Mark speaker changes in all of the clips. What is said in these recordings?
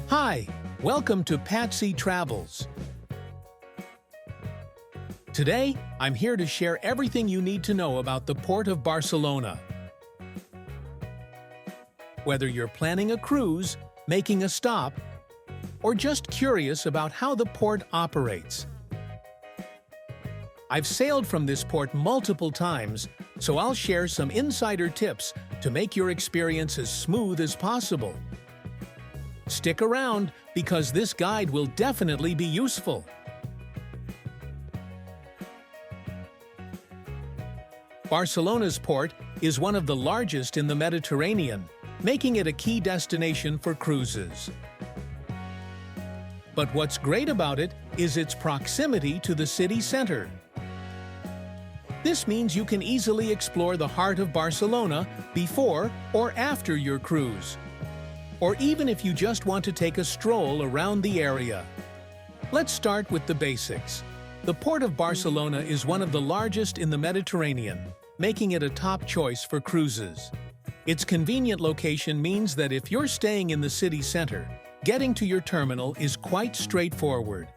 Speaker 1: Hi, welcome to Patxi Travels. Today, I'm here to share everything you need to know about the Port of Barcelona. Whether you're planning a cruise, making a stop, or just curious about how the port operates. I've sailed from this port multiple times, so I'll share some insider tips to make your experience as smooth as possible. Stick around because this guide will definitely be useful. Barcelona's port is one of the largest in the Mediterranean, making it a key destination for cruises. But what's great about it is its proximity to the city center. This means you can easily explore the heart of Barcelona before or after your cruise, or even if you just want to take a stroll around the area. Let's start with the basics. The Port of Barcelona is one of the largest in the Mediterranean, making it a top choice for cruises. Its convenient location means that if you're staying in the city center, getting to your terminal is quite straightforward.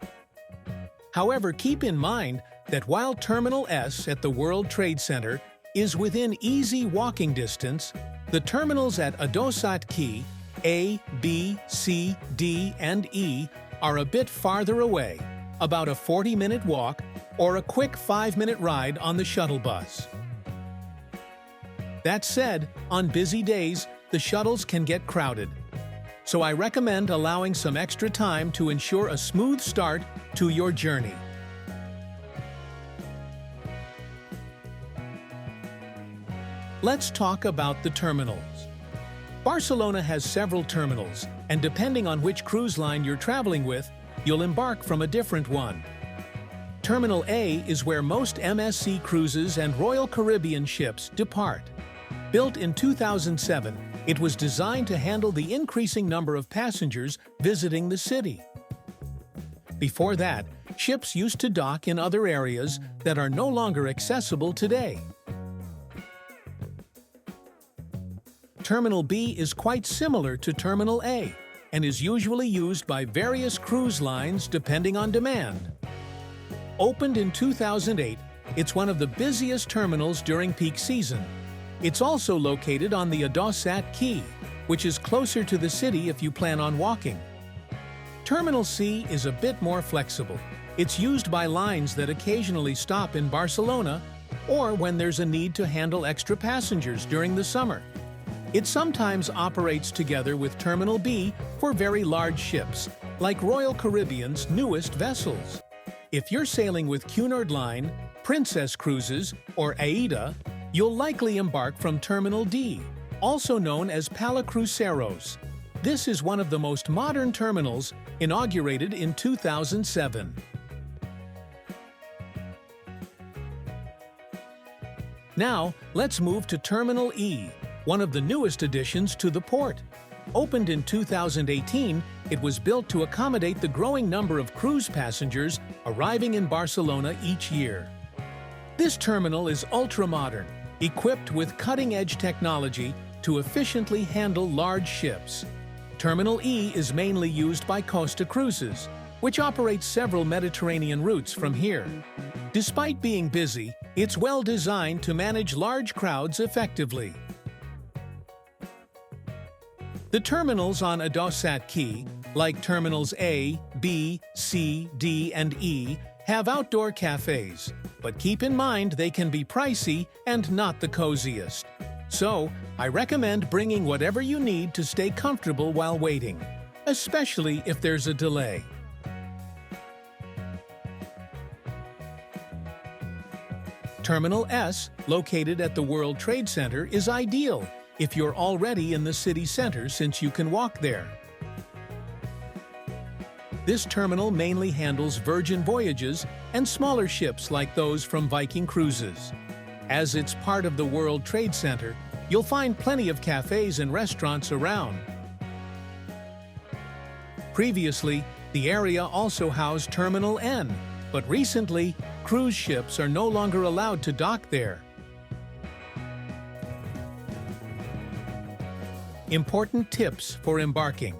Speaker 1: However, keep in mind that while Terminal S at the World Trade Center is within easy walking distance, the terminals at Adosat Quay, A, B, C, D, and E are a bit farther away, about a 40-minute walk or a quick 5-minute ride on the shuttle bus. That said, on busy days, the shuttles can get crowded, so I recommend allowing some extra time to ensure a smooth start to your journey. Let's talk about the terminals. Barcelona has several terminals, and depending on which cruise line you're traveling with, you'll embark from a different one. Terminal A is where most MSC cruises and Royal Caribbean ships depart. Built in 2007, it was designed to handle the increasing number of passengers visiting the city. Before that, ships used to dock in other areas that are no longer accessible today. Terminal B is quite similar to Terminal A and is usually used by various cruise lines depending on demand. Opened in 2008, it's one of the busiest terminals during peak season. It's also located on the Adosat Quay, which is closer to the city if you plan on walking. Terminal C is a bit more flexible. It's used by lines that occasionally stop in Barcelona or when there's a need to handle extra passengers during the summer. It sometimes operates together with Terminal B for very large ships, like Royal Caribbean's newest vessels. If you're sailing with Cunard Line, Princess Cruises, or AIDA, you'll likely embark from Terminal D, also known as Palacruceros. This is one of the most modern terminals, inaugurated in 2007. Now, let's move to Terminal E, one of the newest additions to the port. Opened in 2018, it was built to accommodate the growing number of cruise passengers arriving in Barcelona each year. This terminal is ultra-modern, equipped with cutting-edge technology to efficiently handle large ships. Terminal E is mainly used by Costa Cruises, which operates several Mediterranean routes from here. Despite being busy, it's well designed to manage large crowds effectively. The terminals on Adosat Quay, like Terminals A, B, C, D, and E, have outdoor cafes, but keep in mind they can be pricey and not the coziest. So, I recommend bringing whatever you need to stay comfortable while waiting, especially if there's a delay. Terminal S, located at the World Trade Center, is ideal if you're already in the city center since you can walk there. This terminal mainly handles Virgin Voyages and smaller ships like those from Viking Cruises. As it's part of the World Trade Center, you'll find plenty of cafes and restaurants around. Previously, the area also housed Terminal N, but recently, cruise ships are no longer allowed to dock there. Important tips for embarking.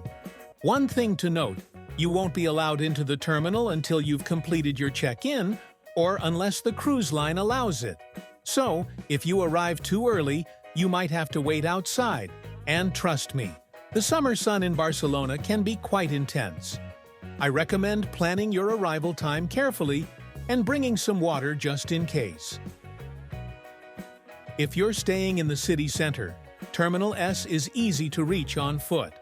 Speaker 1: One thing to note, you won't be allowed into the terminal until you've completed your check-in, or unless the cruise line allows it. So, if you arrive too early, you might have to wait outside. And trust me, the summer sun in Barcelona can be quite intense. I recommend planning your arrival time carefully and bringing some water just in case. If you're staying in the city center, Terminal S is easy to reach on foot.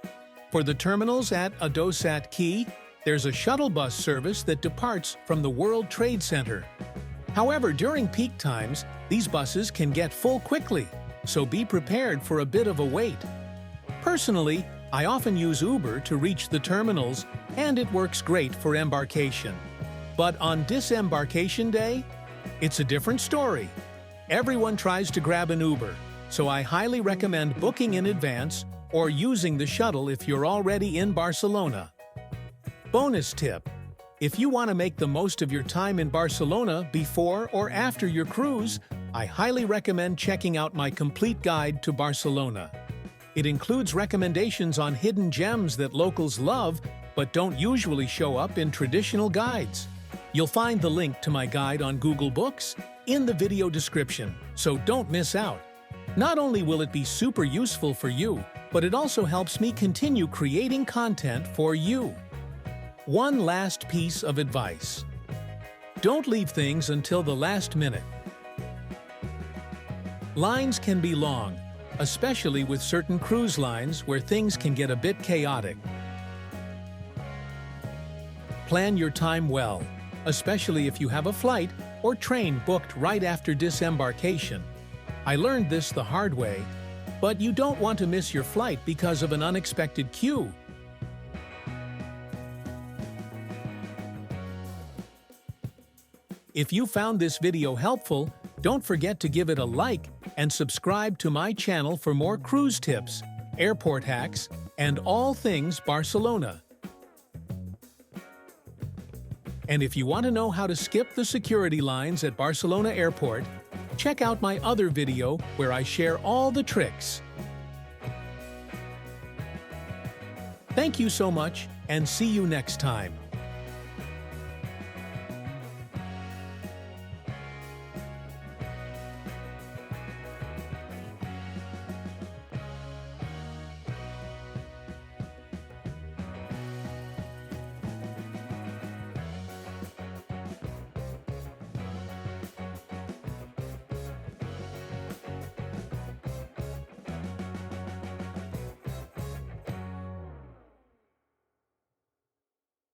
Speaker 1: For the terminals at Adosat Quay, there's a shuttle bus service that departs from the World Trade Center. However, during peak times, these buses can get full quickly, so be prepared for a bit of a wait. Personally, I often use Uber to reach the terminals, and it works great for embarkation. But on Disembarkation Day, it's a different story. Everyone tries to grab an Uber, so I highly recommend booking in advance or using the shuttle if you're already in Barcelona. Bonus tip: if you want to make the most of your time in Barcelona before or after your cruise, I highly recommend checking out my complete guide to Barcelona. It includes recommendations on hidden gems that locals love but don't usually show up in traditional guides. You'll find the link to my guide on Google Books in the video description, so don't miss out. Not only will it be super useful for you, but it also helps me continue creating content for you. One last piece of advice: don't leave things until the last minute. Lines can be long, especially with certain cruise lines where things can get a bit chaotic. Plan your time well, especially if you have a flight or train booked right after disembarkation. I learned this the hard way, but you don't want to miss your flight because of an unexpected queue. If you found this video helpful, don't forget to give it a like and subscribe to my channel for more cruise tips, airport hacks, and all things Barcelona. And if you want to know how to skip the security lines at Barcelona Airport, check out my other video where I share all the tricks. Thank you so much, and see you next time.